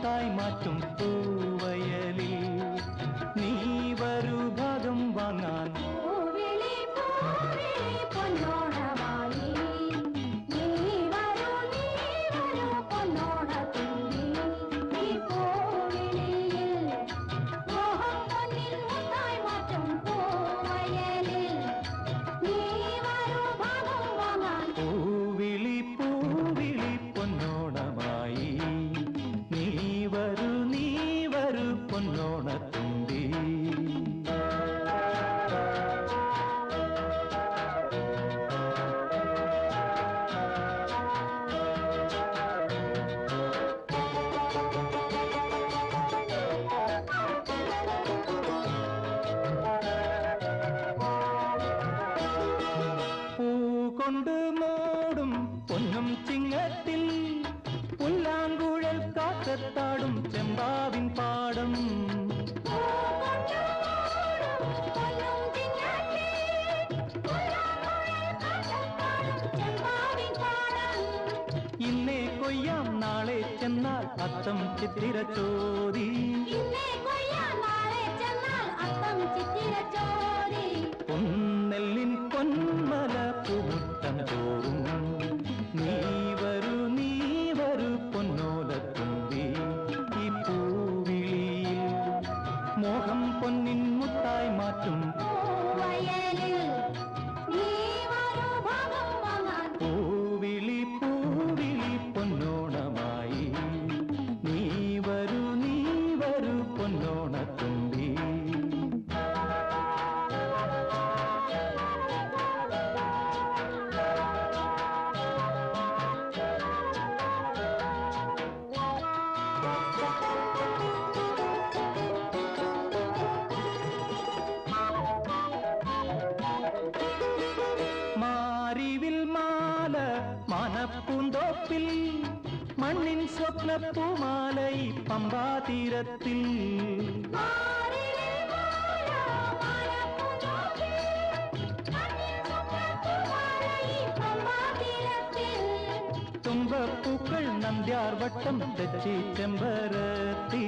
മുത്തായി മാറ്റും പൂവയലിൽ നീ വരൂ ഭാഗം വാങ്ങാൻ നീ വരൂ പൊന്നോണത്തുമ്പി പൂ കൊണ്ട് മൂടും പൊന്നും ചിങ്ങത്തിൽ പുല്ലാങ്കുഴൽ കാക്കത്താടും ചെമ്പാവിൻ പാടം ഇന്നേ കൊയ്യാം നാളെ ചെന്നാൽ അത്തം ചിത്തിര ചോദി പൊന്നെല്ലിൻ പൊന്മല പൂമുട്ടം തോറും നീ വരൂ പൊന്നോലത്തുമ്പി ഈ പൂവിളിയിൽ മോഹം പൊന്നിൻ മുത്തായി മാറ്റും പൂവിളി പൊന്നോണമായി നീ വരൂ പൊന്നോണത്തുമ്പി മാറിവിൽ മാല മനപ്പൂന്തോപ്പിൽ മണ്ണിൻ സ്വപ്നപ്പൂമാലൈ പമ്പാതീരത്തിൽ തുമ്പപ്പൂക്കൾ നന്ദ്യാർവട്ടം തെച്ചി ചെമ്പരത്തി